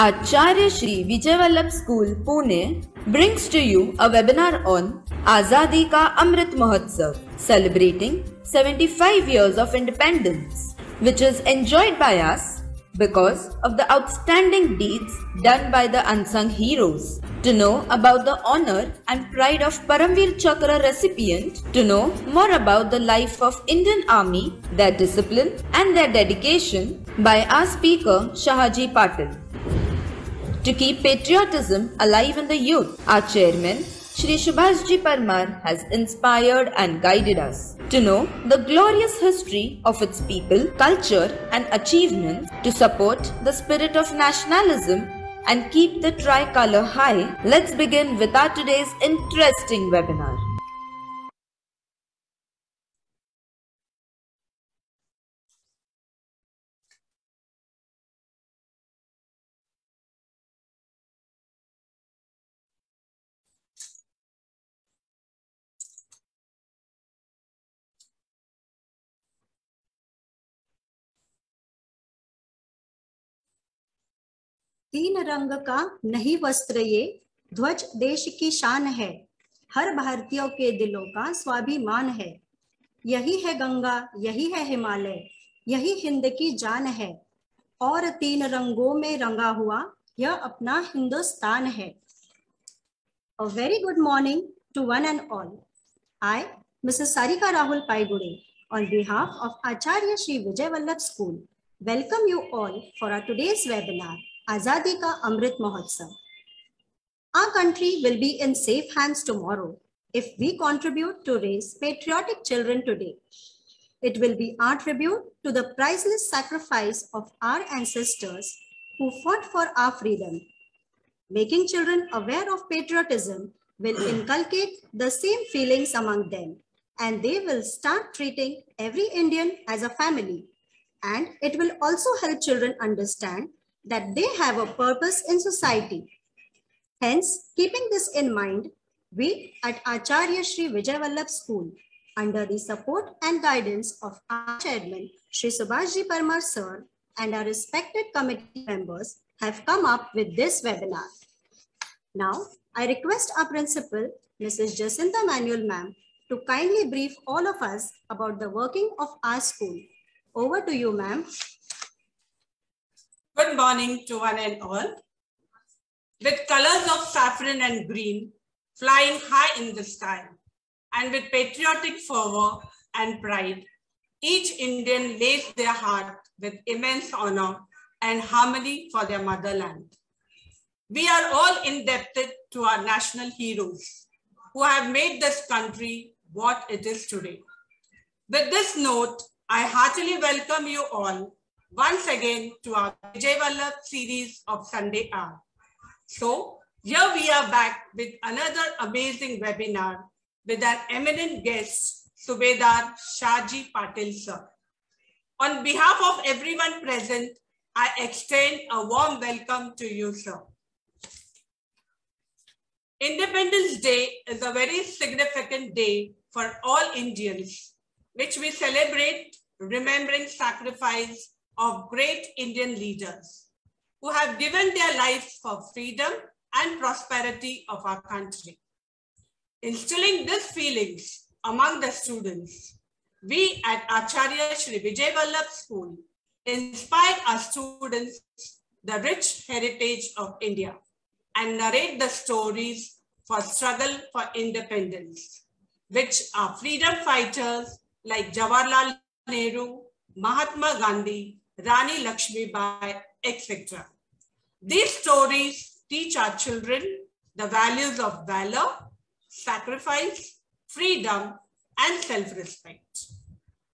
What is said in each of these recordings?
Acharya Shri Vijay Vallabh School, Pune brings to you a webinar on Azadi Ka Amrit Mahotsav, celebrating 75 years of independence, which is enjoyed by us because of the outstanding deeds done by the unsung heroes. To know about the honor and pride of Paramveer Chakra recipient, to know more about the life of Indian Army, their discipline and their dedication by our speaker Shahaji Patil. To keep patriotism alive in the youth, our chairman Shri Subhashji Parmar has inspired and guided us. To know the glorious history of its people, culture and achievements, to support the spirit of nationalism and keep the tricolor high, let's begin with our today's interesting webinar. तीन रंग का नहीं वस्त्र ये, ध्वज देश की शान है, हर भारतीयों के दिलों का स्वाभिमान है। यही है गंगा, यही है हिमालय, यही हिंद की जान है, और तीन रंगों में रंगा हुआ यह अपना हिंदुस्तान है। A very good morning to one and all. I, Mrs. Sarika Rahul Paigude, on behalf of Acharya Shri Vijay Vallabh School, welcome you all for our today's webinar, Azadi Ka Amrit Mahotsav. Our country will be in safe hands tomorrow if we contribute to raise patriotic children today. It will be our tribute to the priceless sacrifice of our ancestors who fought for our freedom. Making children aware of patriotism will inculcate the same feelings among them, and they will start treating every Indian as a family. And it will also help children understand that they have a purpose in society. Hence, keeping this in mind, we at Acharya Shri Vijay Vallabh School, under the support and guidance of our chairman, Shri Subhashji Parmar sir, and our respected committee members, have come up with this webinar. Now, I request our principal, Mrs. Jacinta Manuel ma'am, to kindly brief all of us about the working of our school. Over to you, ma'am. Good morning to one and all. With colors of saffron and green flying high in the sky, and with patriotic fervor and pride, each Indian lays their heart with immense honor and harmony for their motherland. We are all indebted to our national heroes who have made this country what it is today. With this note, I heartily welcome you all once again to our Vijay Vallabh series of Sunday Hour. So here we are back with another amazing webinar with our eminent guest, Subedar Shahaji Patil sir. On behalf of everyone present, I extend a warm welcome to you, sir. Independence Day is a very significant day for all Indians, which we celebrate remembering sacrifice of great Indian leaders who have given their lives for freedom and prosperity of our country. Instilling these feelings among the students, we at Acharya Shri Vijay Vallabh School inspire our students the rich heritage of India and narrate the stories for struggle for independence, which our freedom fighters like Jawaharlal Nehru, Mahatma Gandhi, Rani Lakshmibai, etc. These stories teach our children the values of valor, sacrifice, freedom, and self-respect.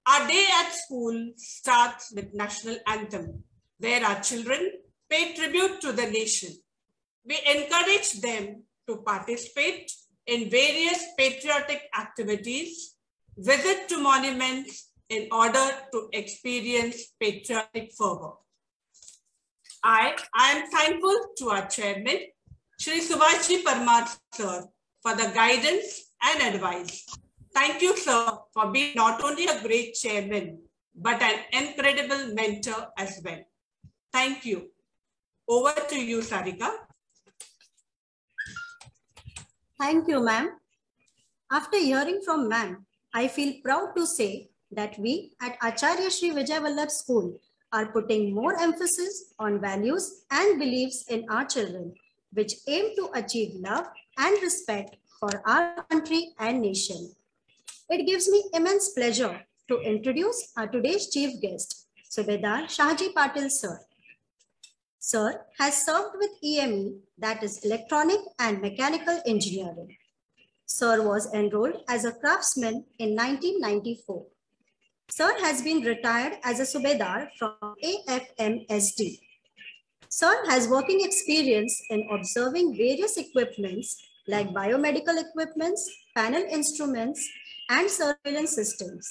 Our day at school starts with National Anthem, where our children pay tribute to the nation. We encourage them to participate in various patriotic activities, visit to monuments in order to experience patriotic fervor. I am thankful to our chairman, Shri Subhashji Parmar sir, for the guidance and advice. Thank you, sir, for being not only a great chairman, but an incredible mentor as well. Thank you. Over to you, Sarika. Thank you, ma'am. After hearing from ma'am, I feel proud to say that we at Acharya Shri Vijay Vallabh School are putting more emphasis on values and beliefs in our children, which aim to achieve love and respect for our country and nation. It gives me immense pleasure to introduce our today's chief guest, Subedar Shahji Patil sir. Sir has served with EME, that is Electronic and Mechanical Engineering. Sir was enrolled as a craftsman in 1994. Sir has been retired as a Subedar from AFMSD. Sir has working experience in observing various equipments like biomedical equipments, panel instruments, and surveillance systems.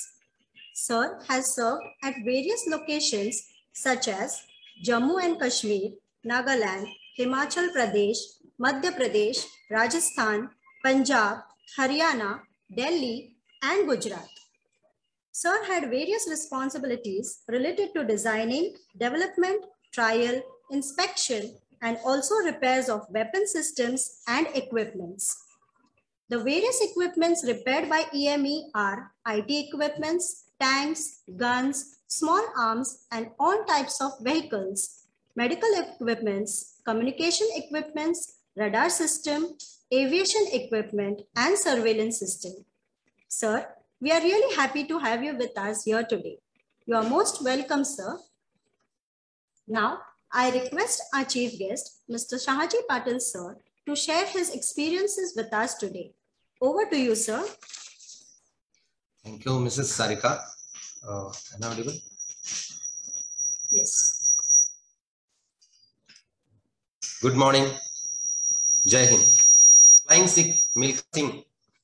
Sir has served at various locations such as Jammu and Kashmir, Nagaland, Himachal Pradesh, Madhya Pradesh, Rajasthan, Punjab, Haryana, Delhi, and Gujarat. Sir had various responsibilities related to designing, development, trial, inspection, and also repairs of weapon systems and equipments. The various equipments repaired by EME are IT equipments, tanks, guns, small arms, and all types of vehicles, medical equipments, communication equipments, radar system, aviation equipment, and surveillance system. Sir, we are really happy to have you with us here today. You are most welcome, sir. Now, I request our chief guest, Mr. Shahji Patil sir, to share his experiences with us today. Over to you, sir. Thank you, Mrs. Sarika. Am I audible? Yes. Good morning. जय Hind. Flying Sikh Milkha Singh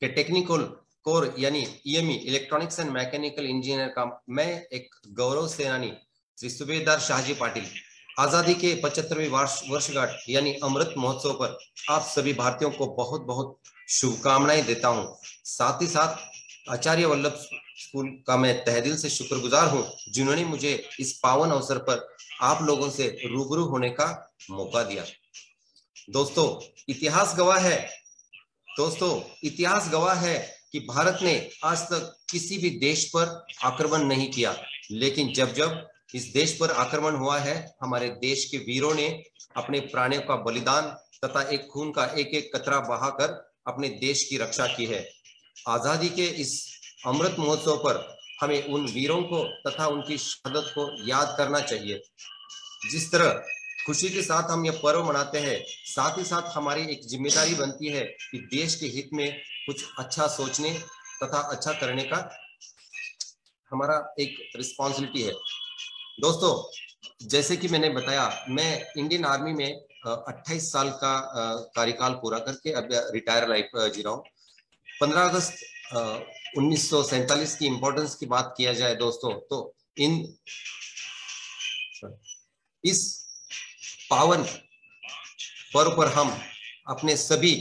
के technical core यानी EME electronics and mechanical engineer का मैं एक गौरव सेनानी श्री सुबेदार शाहजी पाटिल आजादी के 75वीं वर्षगांठ यानी अमृत महोत्सव पर आप सभी भारतीयों को बहुत बहुत शुभकामनाएं देता हूं। साथ ही साथ आचार्य वल्लभ स्कूल का मैं तहे दिल से शुक्रगुजार हूं जिन्होंने मुझे इस पावन अवसर पर आप लोगों से रूबरू होने का मौका दिया। दोस्तों, इतिहास गवाह है कि भारत ने आज तक किसी भी देश पर आक्रमण नहीं किया, लेकिन जब जब इस देश पर आक्रमण हुआ है, हमारे देश के वीरों ने अपने प्राणों का बलिदान तथा एक खून का एक एक कतरा बहाकर अपने देश की रक्षा की है। आजादी के इस अमृत महोत्सव पर हमें उन वीरों को तथा उनकी शहादत को याद करना चाहिए। जिस तरह खुशी के साथ हम यह पर्व मनाते हैं, साथ ही साथ हमारी एक जिम्मेदारी बनती है कि देश के हित में कुछ अच्छा सोचने तथा अच्छा करने का हमारा एक रिस्पॉन्सिबिलिटी है। दोस्तों, जैसे कि मैंने बताया, मैं इंडियन आर्मी में 28 साल का कार्यकाल पूरा करके अब रिटायर लाइफ जी रहा हूँ। 15 अगस्त 1947 की इम्पोर्टेंस की बात किया जाए दोस्तों, तो इस पावन पर्व पर हम अपने सभी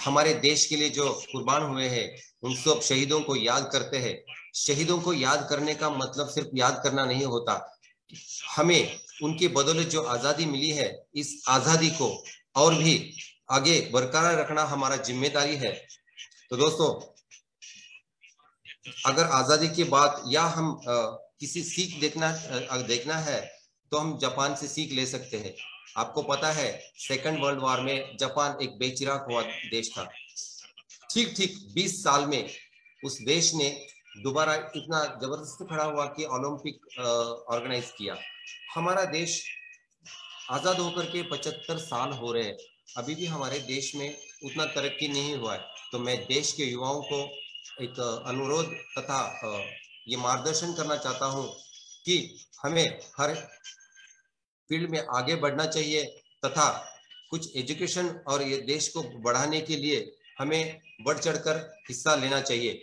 हमारे देश के लिए जो कुर्बान हुए हैं उन सब शहीदों को याद करते हैं। शहीदों को याद करने का मतलब सिर्फ याद करना नहीं होता, हमें उनके बदौलत जो आजादी मिली है, इस आजादी को और भी आगे बरकरार रखना हमारा जिम्मेदारी है। तो दोस्तों, अगर आजादी के बाद या हम किसी सीख देखना है तो हम जापान से सीख ले सकते हैं। आपको पता है, सेकंड वर्ल्ड वॉर में जापान एक बेचिराग हुआ देश था। ठीक 20 साल में उस देश ने दोबारा इतना जबरदस्त खड़ा हुआ कि ओलंपिक ऑर्गेनाइज किया। हमारा देश आजाद होकर के 75 साल हो रहे हैं, अभी भी हमारे देश में उतना तरक्की नहीं हुआ है। तो मैं देश के युवाओं को एक अनुरोध तथा ये मार्गदर्शन करना चाहता हूं कि हमें हर फील्ड में आगे बढ़ना चाहिए तथा कुछ एजुकेशन और ये देश को बढ़ाने के लिए हमें बढ़ चढ़कर हिस्सा लेना चाहिए।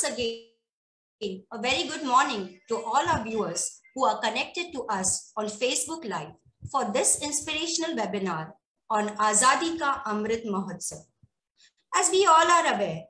once again a very good morning to all our viewers who are connected to us on Facebook Live for this inspirational webinar on Azadi Ka Amrit Mahotsav. As we all are aware,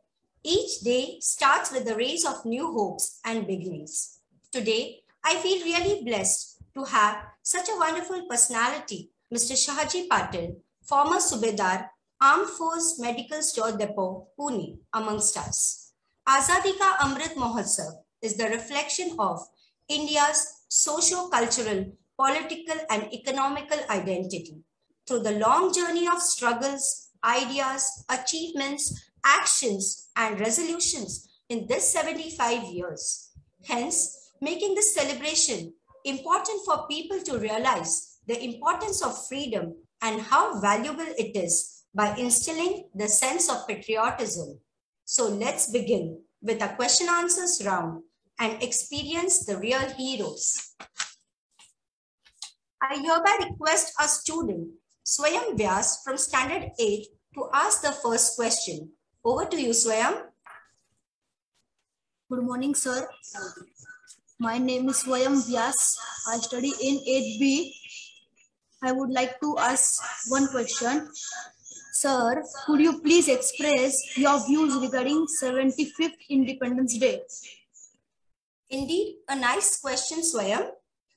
each day starts with the rays of new hopes and beginnings. Today, I feel really blessed to have such a wonderful personality, Mr. Shahaji Patil, former Subedar, Armed Force Medical Store Depot, Pune, amongst us. Azadi Ka Amrit Mahotsav is the reflection of India's socio-cultural, political and economical identity. Through the long journey of struggles, ideas, achievements, actions and resolutions in this 75 years. Hence, making this celebration important for people to realize the importance of freedom and how valuable it is by instilling the sense of patriotism. So let's begin with a question answers round and experience the real heroes. I hereby request our student Swayam Vyas from Standard 8 to ask the first question. Over to you, Swayam. Good morning, sir. My name is Swayam Vyas. I study in 8B. I would like to ask one question. Sir, could you please express your views regarding 75th Independence Day? Indeed, a nice question, Swayam.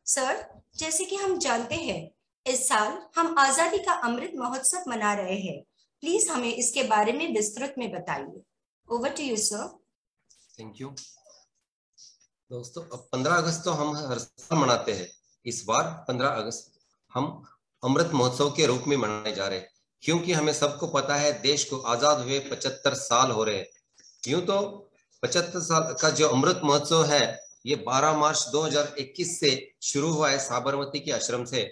Sir, जैसे कि हम जानते हैं, इस साल हम आजादी का अमृत महोत्सव मना रहे हैं. प्लीज हमें इसके बारे में विस्तृत में बताइए. Over to you, sir. Thank you. दोस्तों, अब 15 अगस्त तो हम हर साल मनाते हैं. इस बार 15 अगस्त हम अमृत महोत्सव के रूप में मनाने जा रहे हैं, क्योंकि हमें सबको पता है देश को आजाद हुए 75 साल हो रहे हैं. यूं तो 75 साल का जो अमृत महोत्सव है, ये 12 मार्च 2021 से शुरू हुआ है साबरमती के आश्रम से,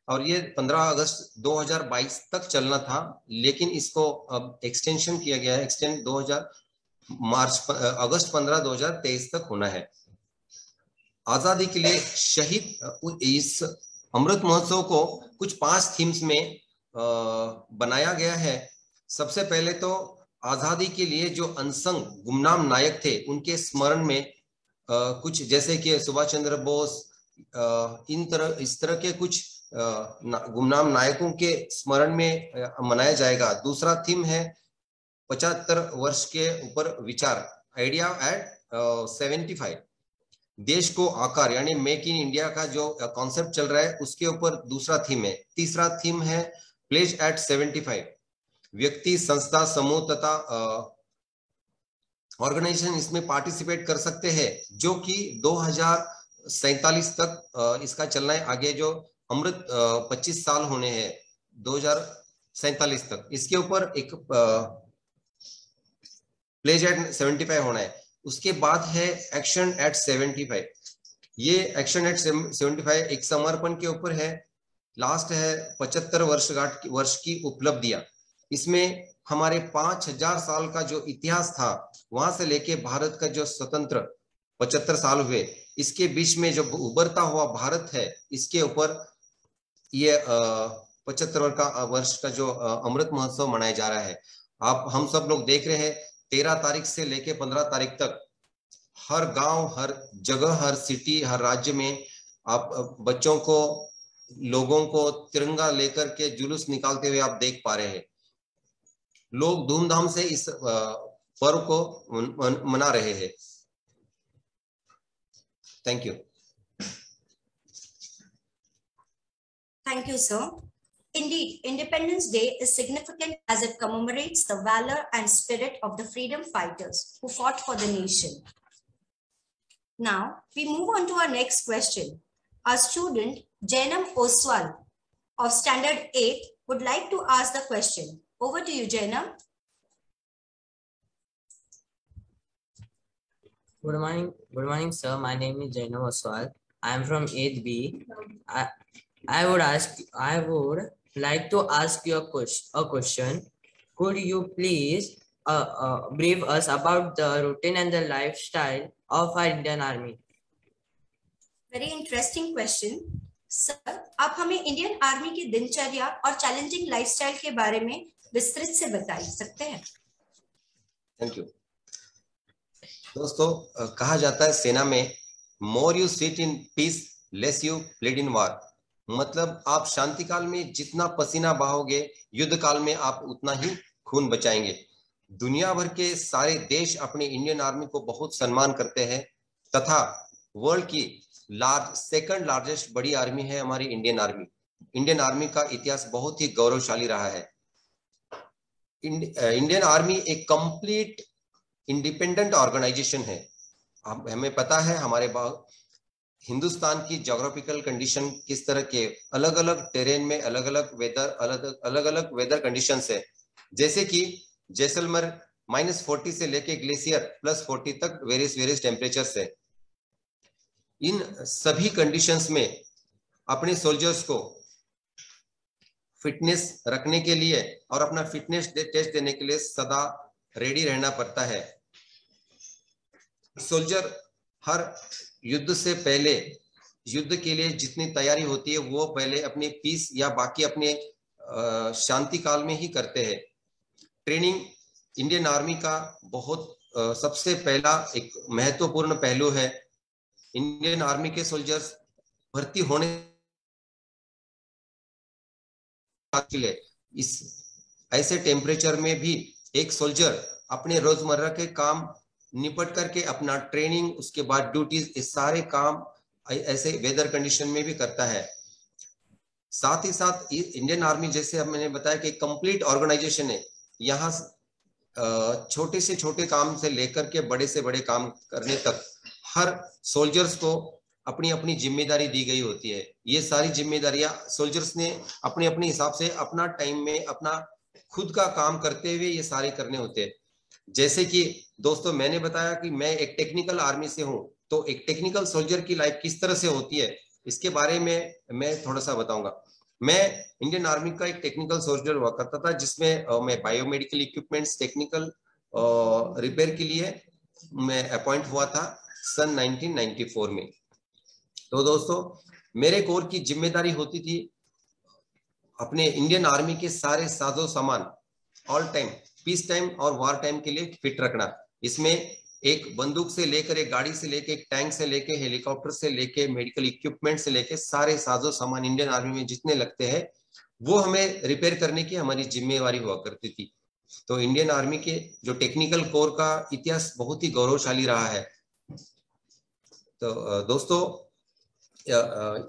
और ये 15 अगस्त 2022 तक चलना था, लेकिन इसको अब एक्सटेंशन किया गया है. एक्सटेंड अगस्त 15 2023 तक होना है. आजादी के लिए शहीद इस अमृत महोत्सव को कुछ 5 थीम्स में बनाया गया है. सबसे पहले तो आजादी के लिए जो अनसंग गुमनाम नायक थे, उनके स्मरण में कुछ, जैसे कि सुभाष चंद्र बोस, इस तरह के कुछ गुमनाम नायकों के स्मरण में मनाया जाएगा. दूसरा थीम है 75 वर्ष के ऊपर विचार, आइडिया एट 75. देश को आकार यानी मेक इन इंडिया का जो कॉन्सेप्ट चल रहा है, उसके ऊपर दूसरा थीम है. तीसरा थीम है प्लेज एट 75. व्यक्ति, संस्था, समूह तथा ऑर्गेनाइजेशन इसमें पार्टिसिपेट कर सकते हैं, जो कि 2047 तक इसका चलना है. आगे जो अमृत 25 साल होने हैं 2047 तक, इसके ऊपर एक प्लेज एट 75 होना है. उसके बाद है एक्शन एट 75. ये एक्शन एट 75 एक समर्पण के ऊपर है. लास्ट है 75 वर्ष की उपलब्धियां. इसमें हमारे 5000 साल का जो इतिहास था, वहां से लेके भारत का जो स्वतंत्र 75 साल हुए, इसके बीच में जो उभरता हुआ भारत है, इसके ऊपर ये 75 वर्ष का जो अमृत महोत्सव मनाया जा रहा है. हम सब लोग देख रहे हैं 13 तारीख से लेके 15 तारीख तक हर गांव, हर जगह, हर सिटी, हर राज्य में आप बच्चों को, लोगों को तिरंगा लेकर के जुलूस निकालते हुए आप देख पा रहे हैं. लोग धूमधाम से इस पर्व को मना रहे हैं. Thank you. Thank you, sir. Indeed, Independence Day is significant as it commemorates the valor and spirit of the freedom fighters who fought for the nation. Now, we move on to our next question. Our student, Jainam Oswal of Standard 8 would like to ask the question. Over to you, Jainam. Good morning, sir. My name is Jainam Oswal. I am from 8B. I would like to ask you a question. Could you please brief us about the routine and the lifestyle of our Indian Army? Very interesting question. Sir, आप हमें Indian army की दिनचर्या और challenging lifestyle के बारे में विस्तृत से बता सकते हैं? Thank you. दोस्तों कहा जाता है सेना में, more you sweat in peace less you bleed in war. मतलब आप शांति काल में जितना पसीना बहाओगे, युद्ध काल में आप उतना ही खून बचाएंगे। दुनिया भर के सारे देश अपने इंडियन आर्मी को बहुत सम्मान करते हैं तथा वर्ल्ड की सेकंड लार्जेस्ट बड़ी आर्मी है हमारी इंडियन आर्मी। इंडियन आर्मी का इतिहास बहुत ही गौरवशाली रहा है। इंडियन आर्मी एक कंप्लीट इंडिपेंडेंट ऑर्गेनाइजेशन है। हमें पता है हमारे हिंदुस्तान की ज्योग्राफिकल कंडीशन किस तरह के अलग अलग टेरेन में अलग अलग वेदर कंडीशंस है। जैसे कि जैसलमेर -40 से लेके ग्लेशियर +40 तक वेरियस टेम्परेचर्स है। इन सभी कंडीशंस में अपने सोल्जर्स को फिटनेस रखने के लिए और अपना फिटनेस टेस्ट देने के लिए सदा रेडी रहना पड़ता है। सोल्जर हर युद्ध से पहले, युद्ध के लिए जितनी तैयारी होती है वो पहले अपने पीस या बाकी अपने शांति काल में ही करते हैं। ट्रेनिंग इंडियन आर्मी का बहुत सबसे पहला एक महत्वपूर्ण पहलू है। इंडियन आर्मी के सोल्जर्स भर्ती होने के लिए इस ऐसे टेम्परेचर में भी एक सोल्जर अपने रोजमर्रा के काम निपट करके अपना ट्रेनिंग, उसके बाद ड्यूटीज, इस सारे काम ऐसे वेदर कंडीशन में भी करता है। साथ ही साथ इंडियन आर्मी, जैसे मैंने बताया कि कंप्लीट ऑर्गेनाइजेशन है। यहाँ छोटे से छोटे काम से लेकर के बड़े से बड़े काम करने तक हर सोल्जर्स को अपनी अपनी जिम्मेदारी दी गई होती है। ये सारी जिम्मेदारियां सोल्जर्स ने अपने अपने हिसाब से अपना टाइम में अपना खुद का काम करते हुए ये सारे करने होते हैं। जैसे कि दोस्तों मैंने बताया कि मैं एक टेक्निकल आर्मी से हूं, तो एक टेक्निकल सोल्जर की लाइफ किस तरह से होती है इसके बारे में मैं थोड़ा सा बताऊंगा। मैं इंडियन आर्मी का एक टेक्निकल सोल्जर हुआ करता था, जिसमें मैं बायोमेडिकल इक्विपमेंट्स टेक्निकल रिपेयर के लिए मैं अपॉइंट हुआ था सन 1994 में। तो दोस्तों मेरे कोर की जिम्मेदारी होती थी अपने इंडियन आर्मी के सारे साजो सामान ऑल टाइम, पीस टाइम और वार टाइम के लिए फिट रखना। इसमें एक बंदूक से लेकर, एक गाड़ी से लेकर, एक टैंक से लेकर, हेलीकॉप्टर से लेकर, मेडिकल इक्विपमेंट से लेकर सारे साजो सामान इंडियन आर्मी में जितने लगते हैं वो हमें रिपेयर करने की हमारी जिम्मेवारी हुआ करती थी। तो इंडियन आर्मी के जो टेक्निकल कोर का इतिहास बहुत ही गौरवशाली रहा है। तो दोस्तों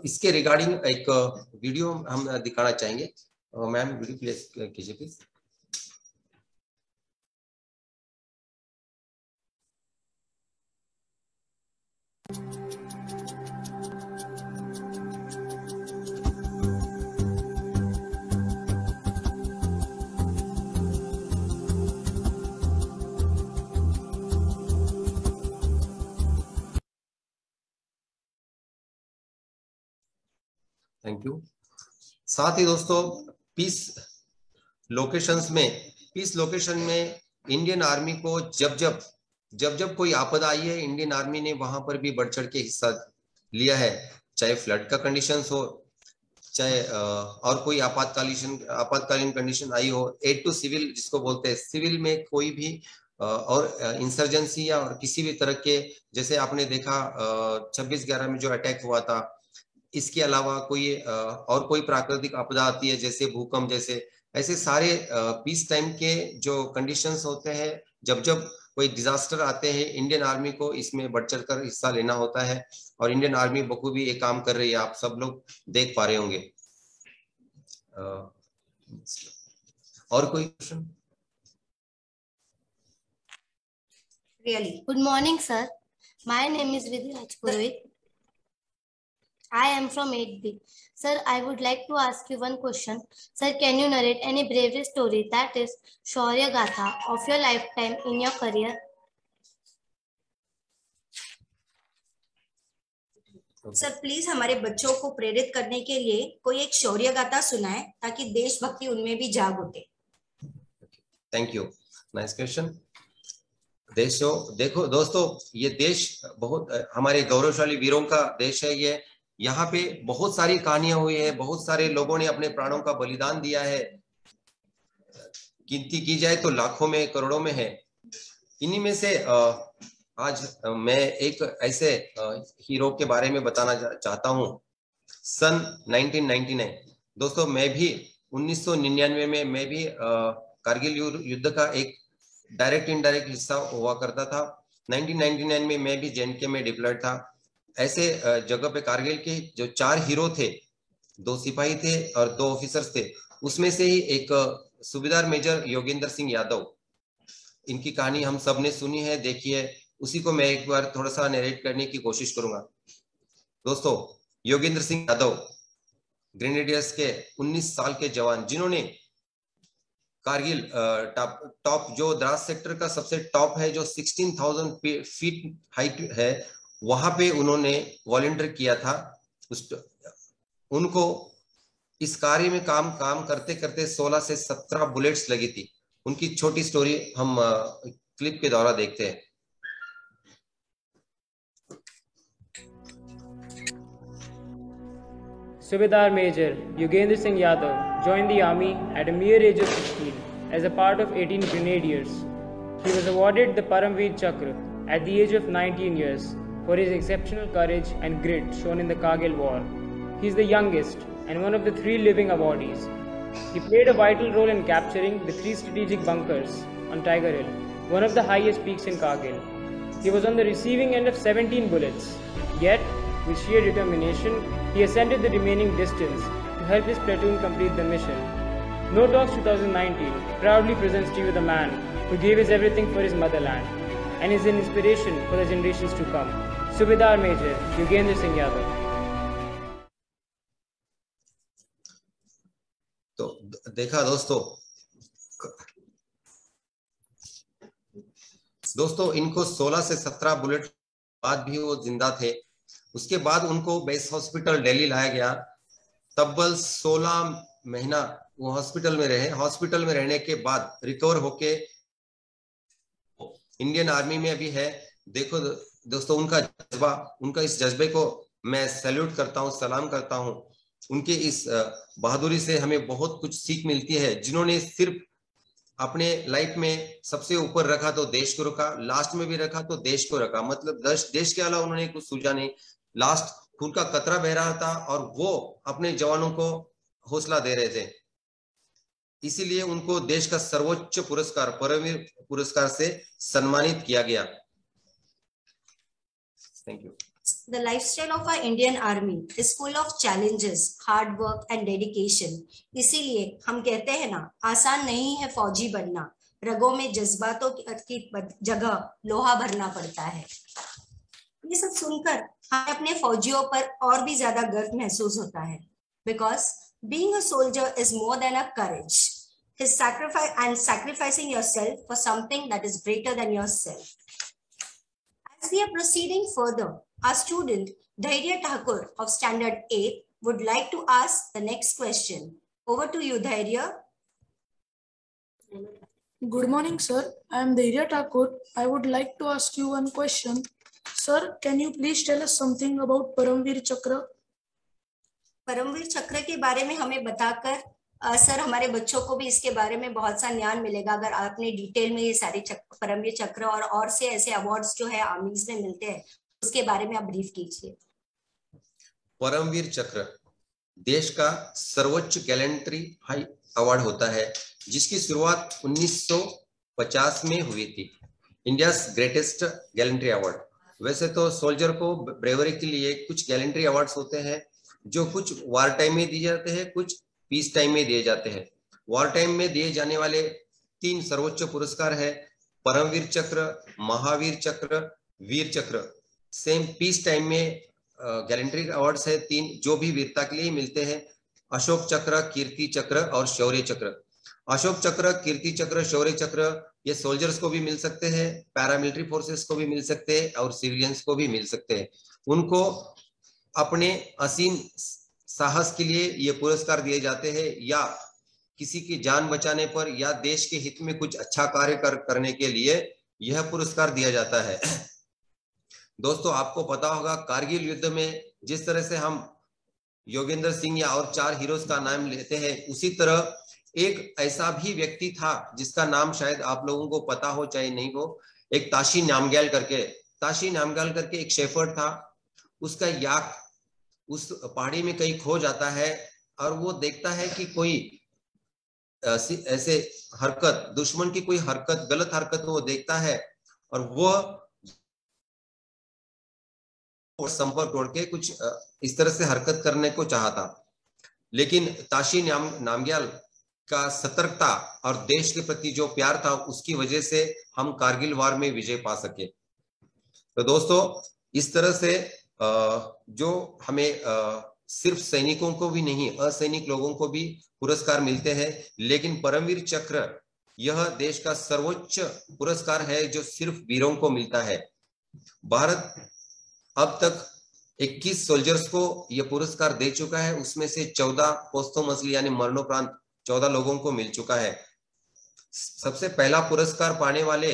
इसके रिगार्डिंग एक वीडियो हम दिखाना चाहेंगे। मैम वीडियो प्ले कीजिए प्लीज। Thank you. साथ ही दोस्तों पीस लोकेशन में इंडियन आर्मी को जब जब कोई आपदा आई है, इंडियन आर्मी ने वहां पर भी बढ़ चढ़ के हिस्सा लिया है। चाहे फ्लड का कंडीशंस हो, चाहे और कोई आपातकालीन कंडीशन आई हो, एड टू सिविल जिसको बोलते हैं, सिविल में कोई भी और इंसर्जेंसी या और किसी भी तरह के, जैसे आपने देखा 26/11 में जो अटैक हुआ था, इसके अलावा कोई और कोई प्राकृतिक आपदा आती है जैसे भूकंप जैसे, ऐसे सारे पीस टाइम के जो कंडीशंस होते हैं, जब कोई डिजास्टर आते हैं, इंडियन आर्मी को इसमें बढ़ चढ़ कर हिस्सा लेना होता है। और इंडियन आर्मी बखूबी ये काम कर रही है, आप सब लोग देख पा रहे होंगे। और कोई question? Really? Good morning, sir. My name is Vidhi Rajpurohit. I am from 8B. Sir, I would like to ask you one question. Sir, can you narrate any bravery story, that is Shaurya Gatha, of your lifetime in your career? Sir please हमारे बच्चों को प्रेरित करने के लिए कोई एक शौर्य गाथा सुनाए ताकि देशभक्ति उनमें भी जाग उठे। Thank you, nice question. देखो दोस्तों, ये देश बहुत हमारे गौरवशाली वीरों का देश है। ये यहाँ पे बहुत सारी कहानियां हुई है, बहुत सारे लोगों ने अपने प्राणों का बलिदान दिया है। गिनती की जाए तो लाखों में, करोड़ों में है। इन्हीं में से आज मैं एक ऐसे हीरो के बारे में बताना चाहता हूँ। सन 1999 दोस्तों, मैं भी 1999 में मैं भी कारगिल युद्ध का एक डायरेक्ट इनडायरेक्ट हिस्सा हुआ करता था। 1999 में मैं भी जे.एंड.के में डिप्लॉयड था। ऐसे जगह पे कारगिल के जो 4 हीरो थे, 2 सिपाही थे और 2 ऑफिसर्स थे, उसमें से ही एक सूबेदार मेजर योगेंद्र सिंह यादव, इनकी कहानी हम सब ने सुनी है, देखी है, उसी को मैं एक बार थोड़ा सा नरेट करने की कोशिश करूंगा। दोस्तों, योगेंद्र सिंह यादव ग्रेनेडियर्स के 19 साल के जवान, जिन्होंने कारगिल टॉप जो द्रास सेक्टर का सबसे टॉप है, जो 16,000 फीट हाइट है, वहां पे उन्होंने वॉलंटियर किया था। उनको इस कार्य में काम करते करते 16 से 17 बुलेट्स लगी थी। उनकी छोटी स्टोरी हम क्लिप के द्वारा देखते हैं। Subedar Major Yogendra Singh Yadav joined the army at a mere age of 16 as a part of 18 Grenadiers. He was awarded the Paramveer Chakra at the age of 19 years for his exceptional courage and grit shown in the Kargil War. He is the youngest and one of the 3 living awardees. He played a vital role in capturing the 3 strategic bunkers on Tiger Hill, one of the highest peaks in Kargil. He was on the receiving end of 17 bullets, yet with sheer determination, he ascended the remaining distance to help his platoon complete the mission. No Talks 2019 proudly presents to you the man who gave his everything for his motherland and is an inspiration for the generations to come. Subedar Major Yogendra Singh Yadav. तो देखा दोस्तों, इनको 16 से 17 bullet बाद भी वो जिंदा थे। उसके बाद उनको बेस हॉस्पिटल दिल्ली लाया गया। तब्बल 16 महीना वो हॉस्पिटल में रहे। हॉस्पिटल में रहने के बाद रिकवर होके इंडियन आर्मी में अभी है। देखो दोस्तों, उनका जज्बा, उनका इस जज्बे को मैं सैल्यूट करता हूँ, सलाम करता हूँ। उनके इस बहादुरी से हमें बहुत कुछ सीख मिलती है। जिन्होंने सिर्फ अपने लाइफ में सबसे ऊपर रखा तो देश को रखा, लास्ट में भी रखा तो देश को रखा। मतलब देश के अलावा उन्होंने कुछ सूझा नहीं। लास्ट खून का कतरा बह रहा था और वो अपने जवानों को हौसला दे रहे थे। इसीलिए उनको देश का सर्वोच्च पुरस्कार परमवीर पुरस्कार से सम्मानित किया गया। Thank you. The lifestyle of our Indian Army is full of challenges, hard work and dedication. इसीलिए हम कहते हैं ना, आसान नहीं है फौजी बनना, रगों में जज्बातों की जगह लोहा भरना पड़ता है। ये सब सुनकर हमें अपने फौजियों पर और भी ज्यादा गर्व महसूस होता है। Because being a soldier is more than a courage. His sacrifice and sacrificing yourself for something that is greater than yourself. As we are proceeding further, our student Dhairya Thakur of Standard 8 would like to ask the next question. Over to you, Dhairya. Good morning, sir. I am Dhairya Thakur. I would like to ask you one question. Sir, can you please tell us something about Paramveer Chakra? Paramvir चक्र के बारे में हमें बताकर sir, हमारे बच्चों को भी इसके बारे में बहुत सा ज्ञान मिलेगा अगर आपने डिटेल में ये सारे परमवीर चक्र और से ऐसे अवार्ड्स जो है आर्मीज में मिलते हैं उसके बारे में आप ब्रीफ कीजिए। परमवीर चक्र देश का सर्वोच्च गैलेंट्री हाई अवार्ड होता है, जिसकी शुरुआत 1950 में हुई थी। India greatest gallantry award. वैसे तो सोल्जर को ब्रेवरी के लिए कुछ गैलेंट्री अवार्ड्स होते हैं जो कुछ वार टाइम में दिए जाते हैं, कुछ पीस टाइम में दिए जाते हैं। वार टाइम में दिए जाने वाले 3 सर्वोच्च पुरस्कार है, परमवीर चक्र, महावीर चक्र, वीर चक्र। सेम पीस टाइम में गैलेंट्री अवार्ड्स है 3 जो भी वीरता के लिए मिलते हैं, अशोक चक्र, कीर्ति चक्र और शौर्य चक्र। अशोक चक्र, कीर्ति चक्र, शौर्य चक्र ये सोल्जर्स को भी मिल सकते हैं, पैरामिलिट्री फोर्सेस को भी मिल सकते हैं और सिविलियंस को भी मिल सकते हैं। उनको अपने असीम साहस के लिए ये पुरस्कार दिए जाते हैं, या किसी की जान बचाने पर या देश के हित में कुछ अच्छा कार्य करने के लिए यह पुरस्कार दिया जाता है। दोस्तों, आपको पता होगा कारगिल युद्ध में जिस तरह से हम योगेंद्र सिंह या और 4 हीरोज का नाम लेते हैं, उसी तरह एक ऐसा भी व्यक्ति था जिसका नाम शायद आप लोगों को पता हो चाहे नहीं हो, एक ताशी नामग्याल करके ताशी नामग्याल करके एक शेफर्ड था, उसका याक उस पहाड़ी में कहीं खो जाता है और वो देखता है कि कोई ऐसे हरकत, दुश्मन की कोई हरकत, गलत हरकत वो देखता है और वो संपर्क तोड़ के कुछ इस तरह से हरकत करने को चाहता, लेकिन ताशी नामग्याल का सतर्कता और देश के प्रति जो प्यार था उसकी वजह से हम कारगिल वार में विजय पा सके। तो दोस्तों, इस तरह से जो हमें सिर्फ सैनिकों को भी नहीं, असैनिक लोगों को भी पुरस्कार मिलते हैं, लेकिन परमवीर चक्र यह देश का सर्वोच्च पुरस्कार है जो सिर्फ वीरों को मिलता है। भारत अब तक 21 सोल्जर्स को यह पुरस्कार दे चुका है, उसमें से 14 पोस्टोमसली यानी मरणोपरांत 14 लोगों को मिल चुका है। सबसे पहला पुरस्कार पाने वाले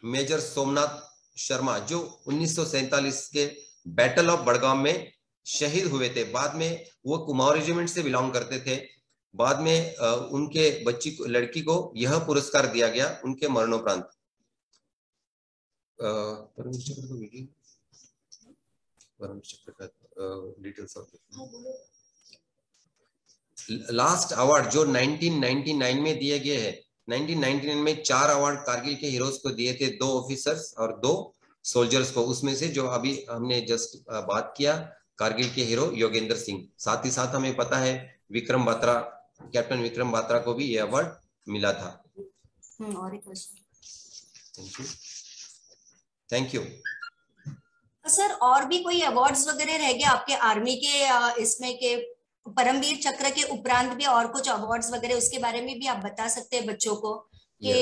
मेजर सोमनाथ शर्मा, जो 1947 के बैटल ऑफ बड़गाम में शहीद हुए थे। बाद में वो कुमाऊं रेजिमेंट से बिलोंग करते थे। बाद में उनके लड़की को यह पुरस्कार दिया गया उनके मरणोपरांत। लास्ट अवार्ड जो 1999 में दिए गए हैं, 1999 में 4 अवार्ड कारगिल के हीरोज को दिए थे, 2 ऑफिसर्स और 2 सोल्जर्स को। उसमें से जो अभी हमने जस्ट बात किया, कारगिल के हीरो योगेंद्र सिंह। साथ ही साथ हमें पता है विक्रम बात्रा, कैप्टन विक्रम बात्रा को भी यह अवार्ड मिला था। और एक क्वेश्चन। थैंक यू सर, और भी कोई अवार्ड्स वगैरह रह गए आपके आर्मी के इसमें के परमवीर चक्र के उपरांत भी और कुछ अवार्ड्स वगैरह, उसके बारे में भी आप बता सकते हैं बच्चों को कि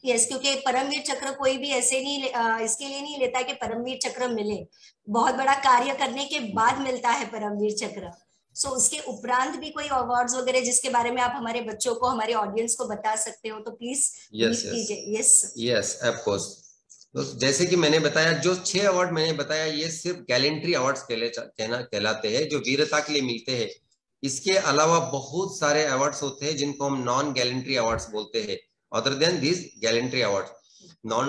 यस, क्योंकि परमवीर चक्र कोई भी ऐसे नहीं इसके लिए नहीं लेता कि परमवीर चक्र मिले, बहुत बड़ा कार्य करने के बाद मिलता है परमवीर चक्र। सो उसके उपरांत भी कोई अवार्ड्स वगैरह जिसके बारे में आप हमारे बच्चों को, हमारे ऑडियंस को बता सकते हो तो प्लीज कीजिए। Yes of course. तो जैसे कि मैंने बताया, जो 6 अवार्ड मैंने बताया ये सिर्फ गैलेंट्री अवार्ड्स कहलाते हैं, जो वीरता के लिए मिलते हैं। इसके अलावा बहुत सारे अवार्ड्स होते हैं जिनको हम नॉन गैलेंट्री अवार्ड्स बोलते हैं, other than this gallantry award. Non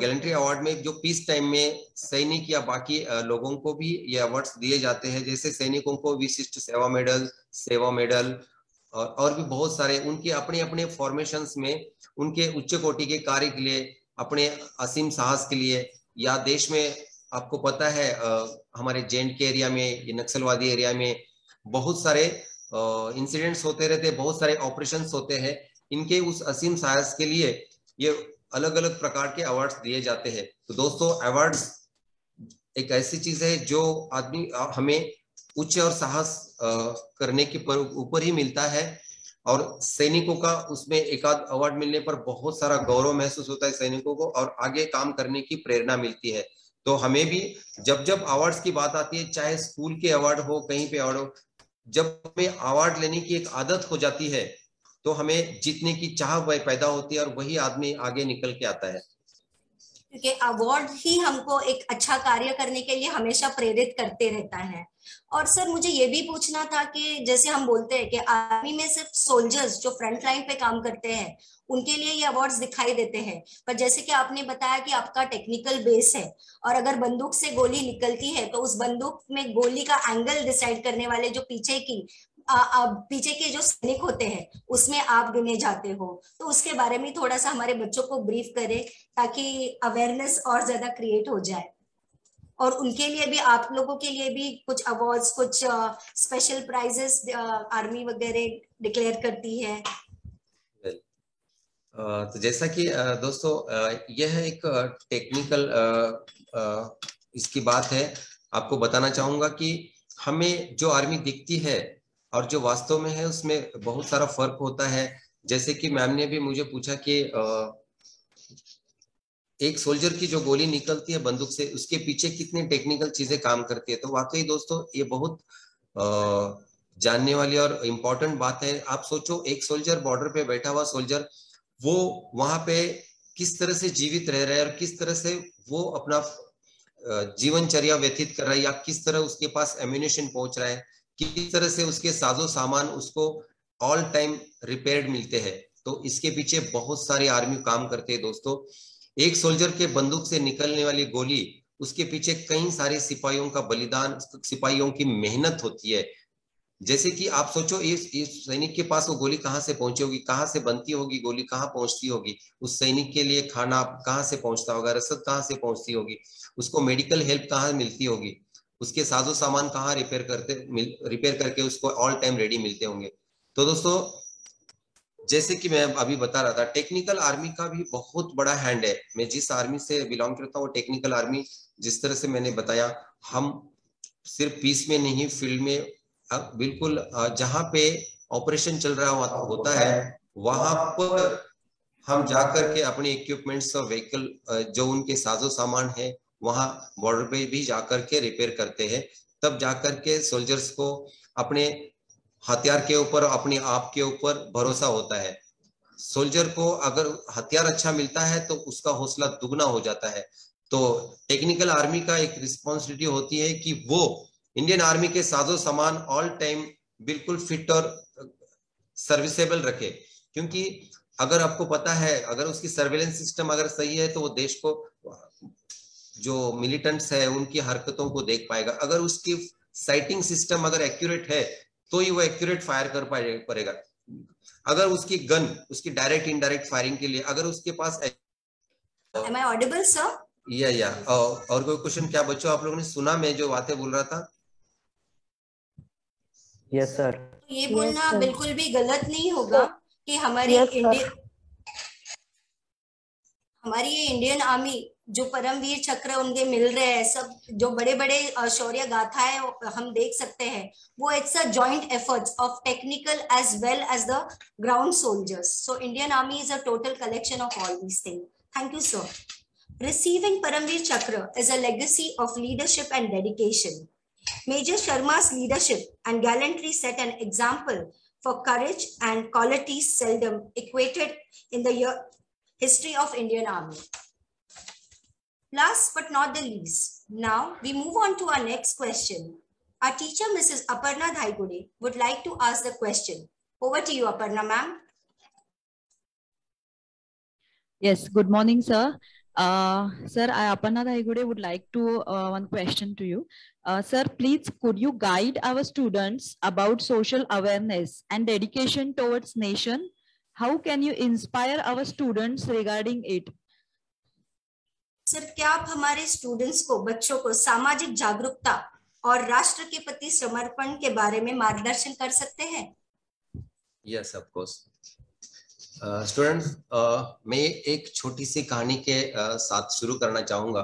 gallantry award में जो पीस टाइम में सैनिक या बाकी लोगों को भी ये अवार्ड्स दिए जाते हैं। जैसे सैनिकों को विशिष्ट सेवा मेडल और भी बहुत सारे, उनके अपने अपने फॉर्मेशंस में उनके उच्च कोटि के कार्य के लिए, अपने असीम साहस के लिए, या देश में आपको पता है हमारे J&K एरिया में, ये नक्सलवादी एरिया में बहुत सारे इंसिडेंट्स होते रहते हैं, बहुत सारे ऑपरेशंस होते हैं। इनके उस असीम साहस के लिए ये अलग अलग प्रकार के अवार्ड्स दिए जाते हैं। तो दोस्तों, अवार्ड्स एक ऐसी चीज है जो आदमी हमें उच्च और साहस करने के ऊपर ही मिलता है, और सैनिकों का उसमें एक आध अवार्ड मिलने पर बहुत सारा गौरव महसूस होता है सैनिकों को, और आगे काम करने की प्रेरणा मिलती है। तो हमें भी जब जब अवार्ड्स की बात आती है, चाहे स्कूल के अवार्ड हो, कहीं पे अवार्ड हो, जब हमें अवार्ड लेने की एक आदत हो जाती है तो हमें जीतने की चाह पैदा होती है और वही आदमी आगे निकल के आता है। क्योंकि अवार्ड ही हमको एक अच्छा कार्य करने के लिए हमेशा प्रेरित करते रहता है। और सर, मुझे ये भी पूछना था कि जैसे हम बोलते हैं कि आर्मी में सिर्फ सोल्जर्स जो फ्रंट लाइन पे काम करते हैं उनके लिए ये अवार्ड्स दिखाई देते हैं, पर जैसे कि आपने बताया कि आपका टेक्निकल बेस है और अगर बंदूक से गोली निकलती है तो उस बंदूक में गोली का एंगल डिसाइड करने वाले जो पीछे के जो सैनिक होते हैं उसमें आप गिने जाते हो। तो उसके बारे में थोड़ा सा हमारे बच्चों को ब्रीफ करें ताकि अवेयरनेस और ज्यादा क्रिएट हो जाए, और उनके लिए भी, आप लोगों के लिए भी कुछ अवार्ड्स, कुछ स्पेशल प्राइजेस आर्मी वगैरह डिक्लेयर करती है। तो जैसा कि दोस्तों यह एक टेक्निकल इसकी बात है, आपको बताना चाहूंगा कि हमें जो आर्मी दिखती है और जो वास्तव में है उसमें बहुत सारा फर्क होता है। जैसे कि मैम ने भी मुझे पूछा कि एक सोल्जर की जो गोली निकलती है बंदूक से, उसके पीछे कितनी टेक्निकल चीजें काम करती है। तो वाकई दोस्तों ये बहुत जानने वाली और इम्पोर्टेंट बात है। आप सोचो, एक सोल्जर, बॉर्डर पे बैठा हुआ सोल्जर, वो वहां पे किस तरह से जीवित रह रहा है और किस तरह से वो अपना जीवनचर्या व्यतीत कर रहा है, या किस तरह उसके पास एम्यूनिशन पहुंच रहा है, किस तरह से उसके साजो सामान उसको ऑल टाइम रिपेयर्ड मिलते हैं। तो इसके पीछे बहुत सारे आर्मी काम करते हैं दोस्तों। एक सोल्जर के बंदूक से निकलने वाली गोली, उसके पीछे कई सारे सिपाहियों का बलिदान, सिपाहियों की मेहनत होती है। जैसे कि आप सोचो इस सैनिक के पास वो गोली कहाँ से पहुंची होगी, कहाँ से बनती होगी, गोली कहाँ पहुंचती होगी, उस सैनिक के लिए खाना कहाँ से पहुंचता होगा, रसद कहाँ से पहुंचती होगी, उसको मेडिकल हेल्प कहाँ मिलती होगी, उसके साजो सामान कहाँ रिपेयर करके उसको ऑल टाइम रेडी मिलते होंगे। तो दोस्तों जैसे कि मैं अभी बता रहा था, टेक्निकल आर्मी का भी बहुत बड़ा हैंड है। मैं जिस आर्मी से बिलोंग करता हूँ वो टेक्निकल आर्मी, जिस तरह से मैंने बताया, हम सिर्फ पीस में नहीं, फील्ड में बिल्कुल जहाँ पे ऑपरेशन चल रहा होता है वहां पर हम जाकर के अपने इक्विपमेंट्स और व्हीकल जो उनके साजो सामान है वहां बॉर्डर पे भी जाकर के रिपेयर करते हैं। तब जाकर के सोल्जर्स को अपने हथियार के ऊपर, अपने आप के ऊपर भरोसा होता है। सोल्जर को अगर हथियार अच्छा मिलता है तो उसका हौसला दुगना हो जाता है। तो टेक्निकल आर्मी का एक रिस्पॉन्सिबिलिटी होती है कि वो इंडियन आर्मी के साजो सामान ऑल टाइम बिल्कुल फिट और सर्विसेबल रखे, क्योंकि अगर आपको पता है अगर उसकी सर्वेलेंस सिस्टम अगर सही है तो वो देश को, जो मिलिटेंट्स है उनकी हरकतों को देख पाएगा। अगर उसकी साइटिंग सिस्टम अगर एक्यूरेट है तो ही वो एक्यूरेट फायर कर पाएगा। अगर उसकी गन, उसकी डायरेक्ट इनडायरेक्ट फायरिंग के लिए अगर उसके पास Am I audible, sir? या और कोई क्वेश्चन? क्या बच्चों आप लोगों ने सुना मैं जो बातें बोल रहा था? Yes sir. तो ये बोलना बिल्कुल भी गलत नहीं होगा कि हमारी ये इंडियन आर्मी जो परमवीर चक्र उनके मिल रहे हैं, सब जो बड़े बड़े शौर्य गाथाएं हम देख सकते हैं, वो it's a joint efforts of technical as well as the ground soldiers. So Indian army is a total collection of all these things. Thank you sir. Receiving Paramveer Chakra is a legacy of leadership and dedication. Major Sharma's leadership and gallantry set an example for courage and qualities seldom equated in the history of Indian Army. Last but not the least, now we move on to our next question. Our teacher, Mrs. Aparna Dhaigude, would like to ask the question. Over to you, Aparna ma'am. Yes, good morning, sir. Sir, I, Aparna Dhaigude, would like to one question to you. Sir, please could you guide our students about social awareness and dedication towards nation? How can you inspire our students regarding it? Sir, क्या आप हमारे students को, बच्चों को सामाजिक जागरूकता और राष्ट्र के प्रति समर्पण के बारे में मार्गदर्शन कर सकते हैं? Yes, of course. स्टूडेंट, मैं एक छोटी सी कहानी के साथ शुरू करना चाहूंगा।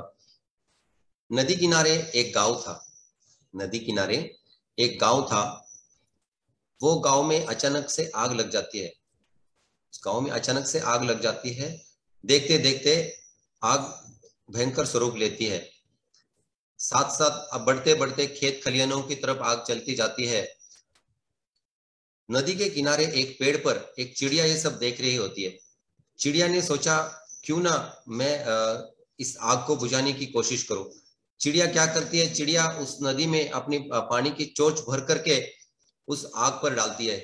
नदी किनारे एक गांव था। नदी किनारे एक गांव था। वो गांव में अचानक से आग लग जाती है। उस गांव में अचानक से आग लग जाती है। देखते देखते आग भयंकर स्वरूप लेती है। साथ साथ बढ़ते बढ़ते खेत खलिहानों की तरफ आग चलती जाती है। नदी के किनारे एक पेड़ पर एक चिड़िया ये सब देख रही होती है। चिड़िया ने सोचा क्यों ना मैं इस आग को बुझाने की कोशिश करूं। चिड़िया क्या करती है, चिड़िया उस नदी में अपनी पानी की चोंच भर करके उस आग पर डालती है।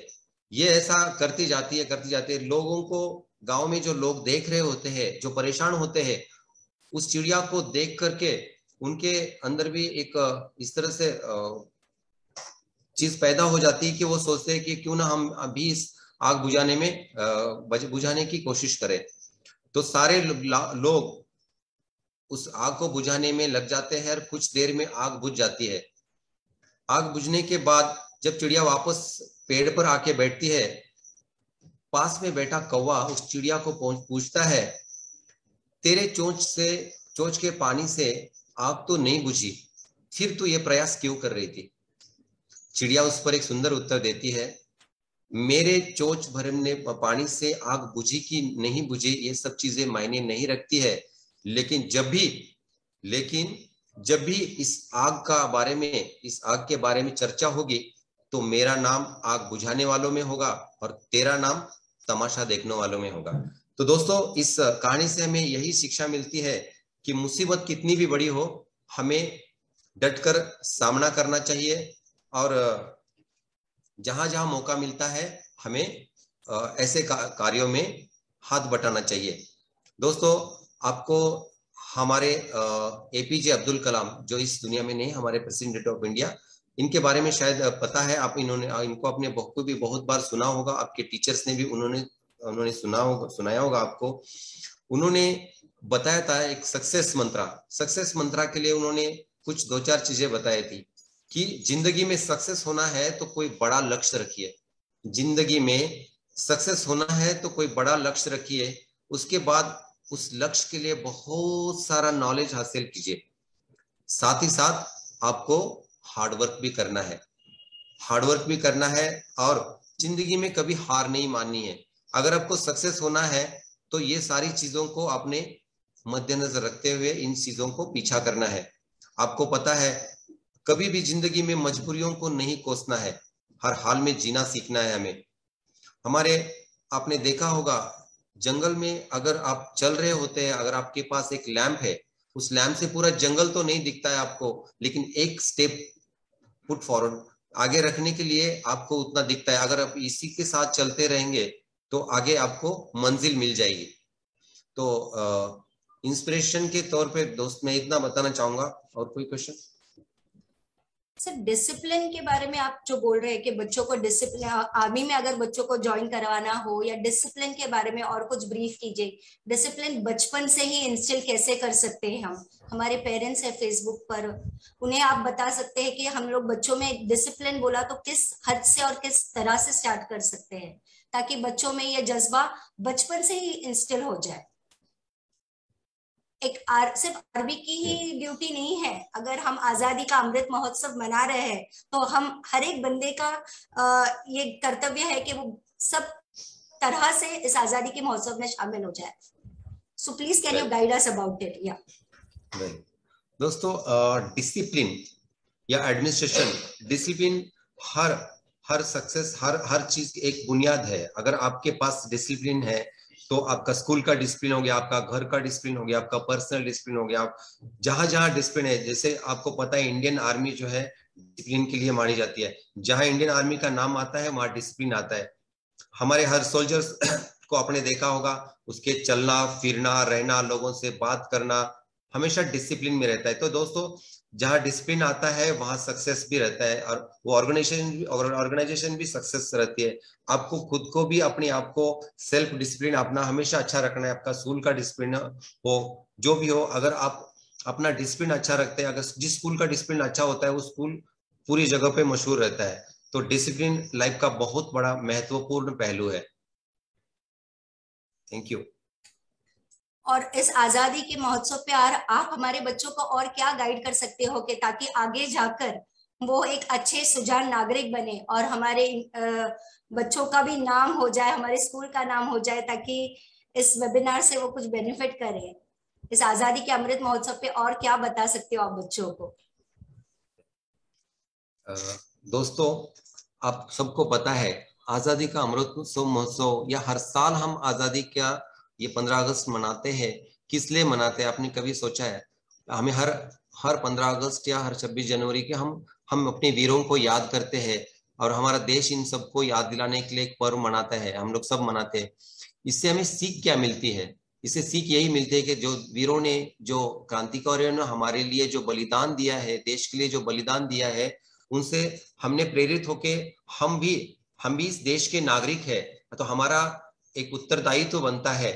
ये ऐसा करती जाती है। लोगों को, गांव में जो लोग देख रहे होते हैं, जो परेशान होते हैं, उस चिड़िया को देख करके उनके अंदर भी एक इस तरह से चीज पैदा हो जाती है कि वो सोचते हैं कि क्यों ना हम अभी इस आग बुझाने की कोशिश करें। तो सारे लोग उस आग को बुझाने में लग जाते हैं और कुछ देर में आग बुझ जाती है। आग बुझने के बाद जब चिड़िया वापस पेड़ पर आके बैठती है, पास में बैठा कौवा उस चिड़िया को पूछता है, तेरे चोंच के पानी से आग तो नहीं बुझी, फिर तू ये प्रयास क्यों कर रही थी? चिड़िया उस पर एक सुंदर उत्तर देती है, मेरे चोंच भरने पानी से आग बुझी कि नहीं बुझी ये सब चीजें मायने नहीं रखती है, लेकिन जब भी इस आग के बारे में चर्चा होगी तो मेरा नाम आग बुझाने वालों में होगा और तेरा नाम तमाशा देखने वालों में होगा। तो दोस्तों, इस कहानी से हमें यही शिक्षा मिलती है कि मुसीबत कितनी भी बड़ी हो, हमें डटकर सामना करना चाहिए और जहां जहां मौका मिलता है हमें ऐसे कार्यों में हाथ बटाना चाहिए। दोस्तों, आपको हमारे APJ अब्दुल कलाम, जो इस दुनिया में नहीं, हमारे प्रेसिडेंट ऑफ इंडिया, इनके बारे में शायद पता है, आप इनको अपने बखूबी बहुत बार सुना होगा, आपके टीचर्स ने भी उन्होंने सुनाया होगा आपको। उन्होंने बताया था एक सक्सेस मंत्रा के लिए उन्होंने कुछ 2-4 चीजें बताई थी कि जिंदगी में सक्सेस होना है तो कोई बड़ा लक्ष्य रखिए, जिंदगी में सक्सेस होना है तो कोई बड़ा लक्ष्य रखिए, उसके बाद उस लक्ष्य के लिए बहुत सारा नॉलेज हासिल कीजिए, साथ ही साथ आपको हार्डवर्क भी करना है और जिंदगी में कभी हार नहीं माननी है। अगर आपको सक्सेस होना है तो ये सारी चीजों को आपने मद्देनजर रखते हुए इन चीजों को पीछा करना है। आपको पता है कभी भी जिंदगी में मजबूरियों को नहीं कोसना है, हर हाल में जीना सीखना है हमें। आपने देखा होगा जंगल में अगर आप चल रहे होते हैं, अगर आपके पास एक लैंप है, उस लैंप से पूरा जंगल तो नहीं दिखता है आपको, लेकिन एक स्टेप पुट फॉरवर्ड आगे रखने के लिए आपको उतना दिखता है। अगर आप इसी के साथ चलते रहेंगे तो आगे आपको मंजिल मिल जाएगी। तो इंस्पिरेशन के तौर पे दोस्त मैं इतना बताना चाहूंगा। और कोई क्वेश्चन? सर डिसिप्लिन के बारे में आप जो बोल रहे हैं कि बच्चों को डिसिप्लिन, आर्मी में अगर बच्चों को ज्वाइन करवाना हो या डिसिप्लिन के बारे में और कुछ ब्रीफ कीजिए। डिसिप्लिन बचपन से ही इंस्टिल कैसे कर सकते हैं हम? हमारे पेरेंट्स है फेसबुक पर, उन्हें आप बता सकते हैं कि हम लोग बच्चों में डिसिप्लिन बोला तो किस हद से और किस तरह से स्टार्ट कर सकते हैं ताकि बच्चों में ये जज्बा बचपन से ही इंस्टिल हो जाए। सिर्फ आर्मी की ही ड्यूटी नहीं है, अगर हम आजादी का अमृत महोत्सव मना रहे हैं तो हम हर एक बंदे का ये कर्तव्य है कि वो सब तरह से इस आजादी के महोत्सव में शामिल हो जाए। So please can you guide us about it? या दोस्तों, डिसिप्लिन या एडमिनिस्ट्रेशन, डिसिप्लिन हर सक्सेस, हर चीज की एक बुनियाद है। अगर आपके पास डिसिप्लिन है तो आपका स्कूल का डिसिप्लिन हो गया, आपका घर का डिसिप्लिन हो गया, आपका पर्सनल डिसिप्लिन हो गया। आप जहां डिसिप्लिन है, जैसे आपको पता है इंडियन आर्मी जो है डिसिप्लिन के लिए मानी जाती है। जहां इंडियन आर्मी का नाम आता है वहां डिसिप्लिन आता है। हमारे हर सोल्जर्स को आपने देखा होगा, उसके चलना फिरना, रहना, लोगों से बात करना हमेशा डिसिप्लिन में रहता है। तो दोस्तों, जहां डिसिप्लिन आता है वहां सक्सेस भी रहता है और वो ऑर्गेनाइजेशन भी सक्सेस रहती है। आपको खुद को भी, अपने आप को सेल्फ डिसिप्लिन अपना हमेशा अच्छा रखना है। आपका स्कूल का डिसिप्लिन हो, जो भी हो, अगर आप अपना डिसिप्लिन अच्छा रखते हैं, अगर जिस स्कूल का डिसिप्लिन अच्छा होता है वो स्कूल पूरी जगह पे मशहूर रहता है। तो डिसिप्लिन लाइफ का बहुत बड़ा महत्वपूर्ण पहलू है। Thank you. और इस आजादी के महोत्सव पे आप हमारे बच्चों को और क्या गाइड कर सकते हो कि ताकि आगे जाकर वो एक अच्छे सुजान नागरिक बने और हमारे बच्चों का भी नाम हो जाए, हमारे स्कूल का नाम हो जाए, ताकि इस वेबिनार से वो कुछ बेनिफिट करें। इस आजादी के अमृत महोत्सव पे और क्या बता सकते हो आप बच्चों को? दोस्तों, आप सबको पता है आजादी का अमृत महोत्सव या हर साल हम आजादी का ये 15 अगस्त मनाते हैं। किस लिए मनाते हैं, आपने कभी सोचा है? हमें हर 15 अगस्त या हर 26 जनवरी के हम अपने वीरों को याद करते हैं और हमारा देश इन सबको याद दिलाने के लिए एक पर्व मनाता है, हम लोग सब मनाते हैं। इससे हमें सीख क्या मिलती है? इससे सीख यही मिलती है कि जो वीरों ने, जो क्रांतिकारियों ने हमारे लिए जो बलिदान दिया है, देश के लिए जो बलिदान दिया है, उनसे हमने प्रेरित होके हम भी इस देश के नागरिक है। तो हमारा एक उत्तरदायित्व बनता है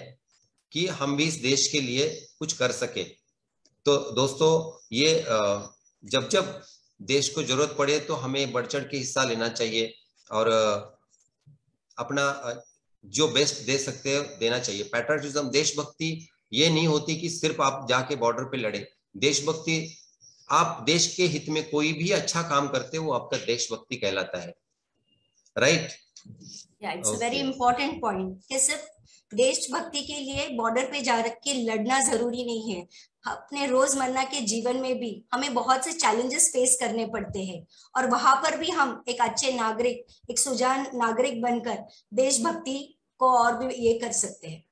कि हम भी इस देश के लिए कुछ कर सके। तो दोस्तों, ये जब देश को जरूरत पड़े तो हमें बढ़ चढ़ के हिस्सा लेना चाहिए और अपना जो बेस्ट दे सकते हैं देना चाहिए। पैट्रियटिज्म, देशभक्ति ये नहीं होती कि सिर्फ आप जाके बॉर्डर पे लड़े। देशभक्ति, आप देश के हित में कोई भी अच्छा काम करते हो वो आपका देशभक्ति कहलाता है। Right? It's a very important point कि सिर्फ देशभक्ति के लिए बॉर्डर पे जा के लड़ना जरूरी नहीं है। अपने रोजमर्रा के जीवन में भी हमें बहुत से चैलेंजेस फेस करने पड़ते हैं और वहां पर भी हम एक अच्छे नागरिक, एक सुजान नागरिक बनकर देशभक्ति को और भी ये कर सकते हैं।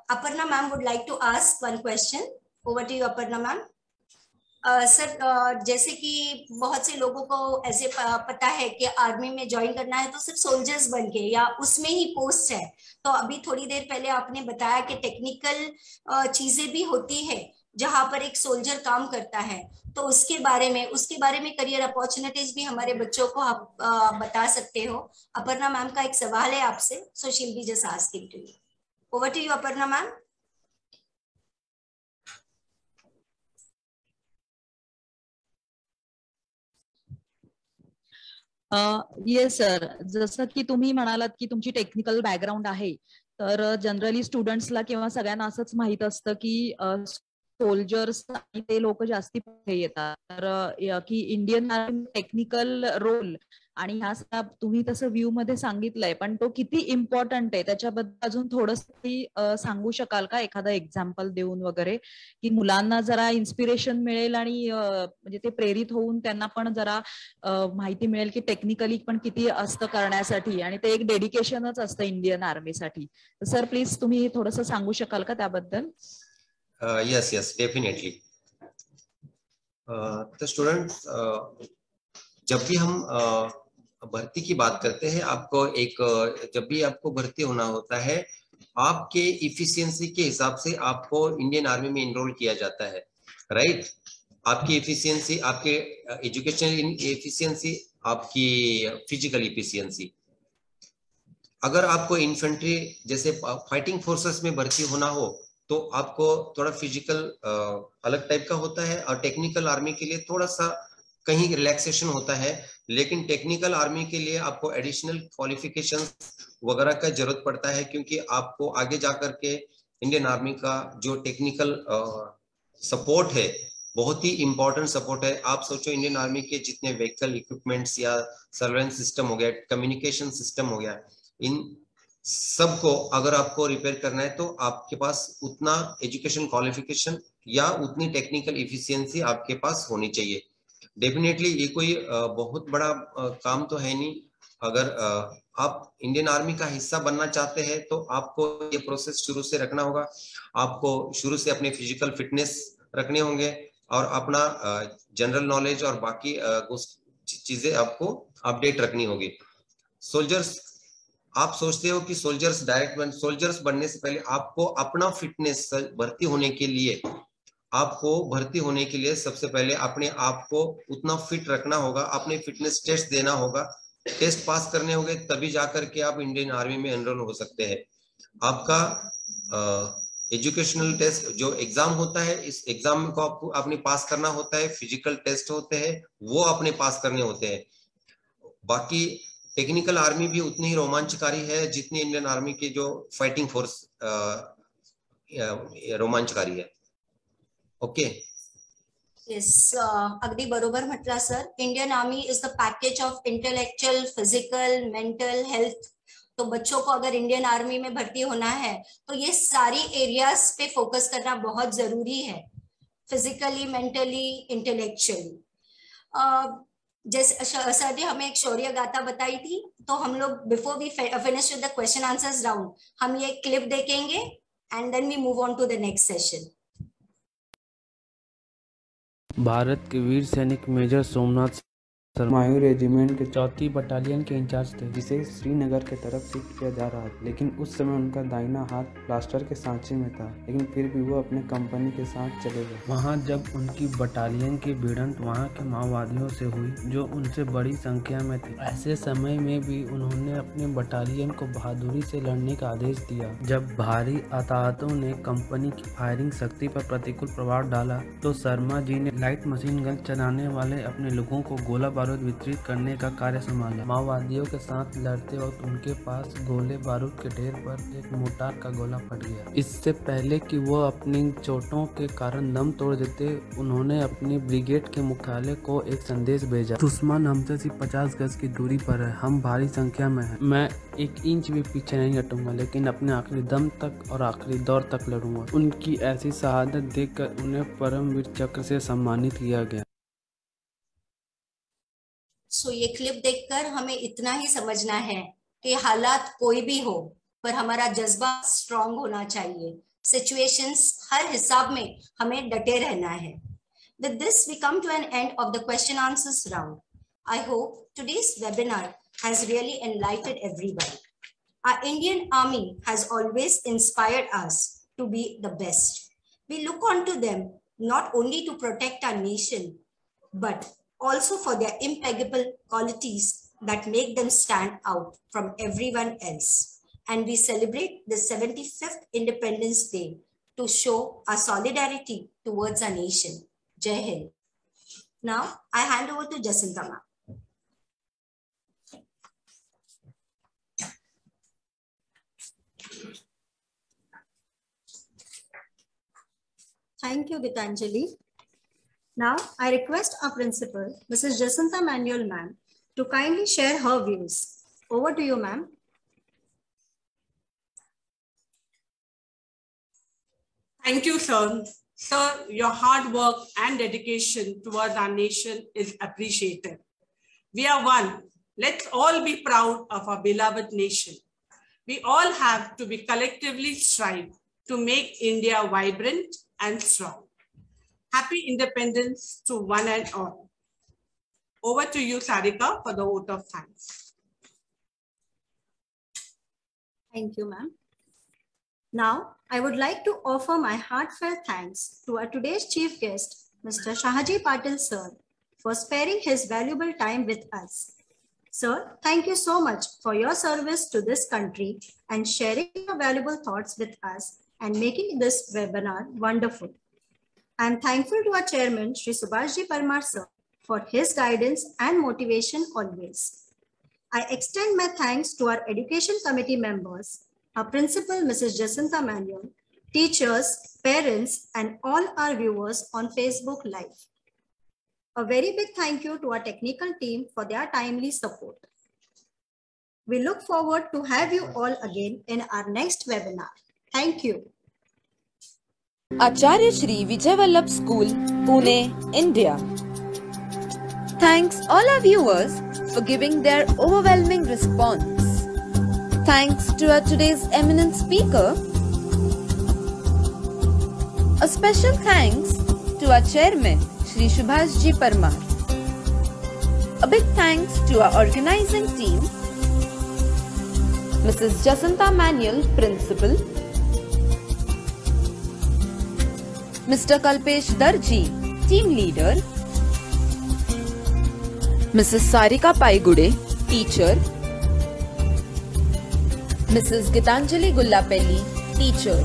Aparna ma'am would like to ask one question. Over to you Aparna ma'am. Sir जैसे कि बहुत से लोगों को ऐसे पता है कि आर्मी में ज्वाइन करना है तो सिर्फ सोल्जर्स बन के या उसमें ही पोस्ट है, तो अभी थोड़ी देर पहले आपने बताया कि टेक्निकल चीजें भी होती है जहां पर एक सोल्जर काम करता है, तो उसके बारे में करियर अपॉर्चुनिटीज भी हमारे बच्चों को आप बता सकते हो। अपर्णा मैम का एक सवाल है आपसे, so she'll be just asking to you. Over to you Aparna ma'am. Yes sir, जसं की तुम्ही म्हणालात की तुमची टेक्निकल बॅकग्राऊंड आहे, तर जनरली स्टुडंट्सला किंवा सगळ्यांना असंच माहित असतं की सोल्जर्स आणि ते लोक जास्ती पुढे येतात, तर की इंडियन आर्मी टेक्निकल रोल आणि ह्या सगळ्या तुम्ही तसं व्ह्यू मध्ये सांगितलंय, पण तो किती इम्पॉर्टंट आहे त्याच्याबद्दल अजून थोडंस सांगू शकाल का, एखादा एक्झाम्पल देऊन वगैरे, की मुलांना जरा इन्स्पिरेशन मिळेल आणि म्हणजे ते प्रेरित होऊन त्यांना पण जरा माहिती मिळेल की टेक्निकली पण किती असतं करण्यासाठी, आणि ते एक डेडिकेशनच असतं इंडियन आर्मीसाठी. तर सर प्लीज तुम्ही थोडंसं सांगू शकाल का त्याबद्दल? Yes definitely. तो स्टूडेंट्स, जब भी हम भर्ती की बात करते हैं, आपको जब भी आपको भर्ती होना होता है, आपके इफिशियंसी के हिसाब से आपको इंडियन आर्मी में इनरोल किया जाता है, राइट। आपकी इफिशियंसी, आपके एजुकेशनल एफिशिएंसी, आपकी फिजिकल एफिशिएंसी। अगर आपको इन्फेंट्री जैसे फाइटिंग फोर्सेस में भर्ती होना हो तो आपको थोड़ा फिजिकल अलग टाइप का होता है, और टेक्निकल आर्मी के लिए थोड़ा सा कहीं रिलैक्सेशन होता है, लेकिन टेक्निकल आर्मी के लिए आपको एडिशनल क्वालिफिकेशन वगैरह का जरूरत पड़ता है, क्योंकि आपको आगे जाकर के इंडियन आर्मी का जो टेक्निकल सपोर्ट है बहुत ही इंपॉर्टेंट सपोर्ट है। आप सोचो, इंडियन आर्मी के जितने व्हीकल इक्विपमेंट्स या सर्वेलेंस सिस्टम हो गया, कम्युनिकेशन सिस्टम हो गया, इन सबको अगर आपको रिपेयर करना है तो आपके पास उतना एजुकेशन क्वालिफिकेशन या उतनी टेक्निकल इफिशियंसी आपके पास होनी चाहिए। डेफिनेटली ये कोई बहुत बड़ा काम तो है नहीं। अगर आप इंडियन आर्मी का हिस्सा बनना चाहते हैं तो आपको ये प्रोसेस शुरू से रखना होगा। आपको शुरू से अपने फिजिकल फिटनेस रखने होंगे और अपना जनरल नॉलेज और बाकी चीजें आपको अपडेट रखनी होगी। सोल्जर्स, आप सोचते हो कि सोल्जर्स बनने से पहले आपको अपना फिटनेस भर्ती होने के लिए सबसे पहले अपने आप को उतना फिट रखना होगा, अपने फिटनेस टेस्ट देना होगा, टेस्ट पास करने होंगे, तभी जाकर के आप इंडियन आर्मी में एनरोल हो सकते हैं। आपका एजुकेशनल टेस्ट जो एग्जाम होता है, इस एग्जाम को आपको अपने पास करना होता है, फिजिकल टेस्ट होते हैं वो अपने पास करने होते हैं। बाकी टेक्निकल आर्मी भी उतनी ही रोमांचकारी है जितनी इंडियन आर्मी की जो फाइटिंग फोर्स रोमांचकारी है। ओके, येस, अगदी बरोबर म्हटलं sir. Indian army is the package of intellectual, physical, mental health. तो बच्चों को अगर इंडियन आर्मी में भर्ती होना है तो ये सारी एरियाज पे फोकस करना बहुत जरूरी है, फिजिकली, मेंटली, इंटेलेक्चुअली। जैसे सर ने हमें एक शौर्य गाथा बताई थी, तो हम लोग before we finish with the question answers round, हम ये क्लिप देखेंगे and then we move on to the next session. Bharat के वीर सैनिक मेजर सोमनाथ मायूर रेजिमेंट के 4वीं बटालियन के इंचार्ज थे, जिसे श्रीनगर के तरफ शिफ्ट किया जा रहा था। लेकिन उस समय उनका दाहिना हाथ प्लास्टर के सांचे में था, लेकिन फिर भी वो अपने कंपनी के साथ चले गए। वहाँ जब उनकी बटालियन की भिड़ंत वहाँ के माओवादियों से हुई, जो उनसे बड़ी संख्या में थे। ऐसे समय में भी उन्होंने अपने बटालियन को बहादुरी से लड़ने का आदेश दिया। जब भारी आताहतों ने कंपनी की फायरिंग शक्ति पर प्रतिकूल प्रभाव डाला तो शर्मा जी ने लाइट मशीन गन चलाने वाले अपने लोगों को गोला बारूद वितरित करने का कार्य संभाला। माओवादियों के साथ लड़ते वक्त उनके पास गोले बारूद के ढेर पर एक मोर्टार का गोला फट गया। इससे पहले कि वो अपनी चोटों के कारण दम तोड़ देते, उन्होंने अपनी ब्रिगेड के मुख्यालय को एक संदेश भेजा। दुश्मन हमसे सिर्फ 50 गज की दूरी पर है, हम भारी संख्या में हैं। मैं 1 इंच भी पीछे नहीं हटूंगा, लेकिन अपने आखिरी दम तक और आखिरी दौर तक लड़ूंगा। उनकी ऐसी शहादत देखकर उन्हें परमवीर चक्र से सम्मानित किया गया। सो ये क्लिप देखकर हमें इतना ही समझना है कि हालात कोई भी हो, पर हमारा जज्बा स्ट्रांग होना चाहिए। सिचुएशंस हर हिसाब में हमें डटे रहना है। With this, we come to an end of the question answers round. I hope today's webinar has really enlightened everyone. Our Indian Army has always inspired us to be the best. We look on to them not only to protect our nation, but also for their impeccable qualities that make them stand out from everyone else. And we celebrate the 75th Independence Day to show our solidarity towards our nation. Jai Hind. Now, I hand over to Jacinta ma'am. Thank you, Gitanjali. Now, I request our principal, Mrs. Jacinta Manuel ma'am, to kindly share her views. Over to you, ma'am. Thank you, sir. Sir, your hard work and dedication towards our nation is appreciated. We are one. Let's all be proud of our beloved nation. We all have to be collectively strive to make India vibrant and strong. Happy independence to one and all. Over to you, Sarika, for the vote of thanks. Thank you, ma'am. Now, I would like to offer my heartfelt thanks to our today's chief guest, Mr. Shahaji Patil sir, for sparing his valuable time with us. Sir, thank you so much for your service to this country and sharing your valuable thoughts with us and making this webinar wonderful. I am thankful to our chairman, Shri Subhashji Parmar sir, for his guidance and motivation always. I extend my thanks to our education committee members, our principal, Mrs. Jacinta Manuel, teachers, parents, and all our viewers on Facebook Live. A very big thank you to our technical team for their timely support. We look forward to have you all again in our next webinar. Thank you. Acharya Shri Vijay Vallabh School, Pune, India. Thanks all our viewers for giving their overwhelming response. Thanks to our today's eminent speaker. A special thanks to our chairman, Shri Subhashji Parmar. A big thanks to our organizing team, Mrs. Jacinta Manuel, Principal, Mr. Kalpesh Darji, Team Leader, Mrs. Sarika Paigude, Teacher, Mrs. Gitanjali Gullapelli, Teacher,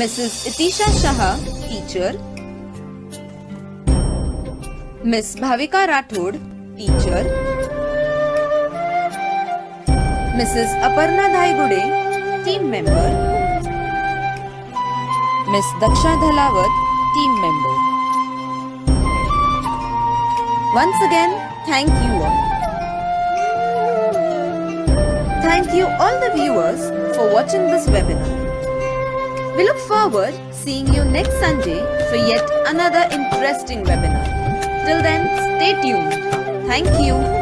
Mrs. Itisha Shah, Teacher, Miss Bhavika Rathod, Teacher, Mrs. Aparna Dhaigude, Team Member, Miss Daksha Dhalawat, Team Member. Once again, thank you all. Thank you all the viewers for watching this webinar. We look forward seeing you next Sunday for yet another interesting webinar. Till then, stay tuned. Thank you.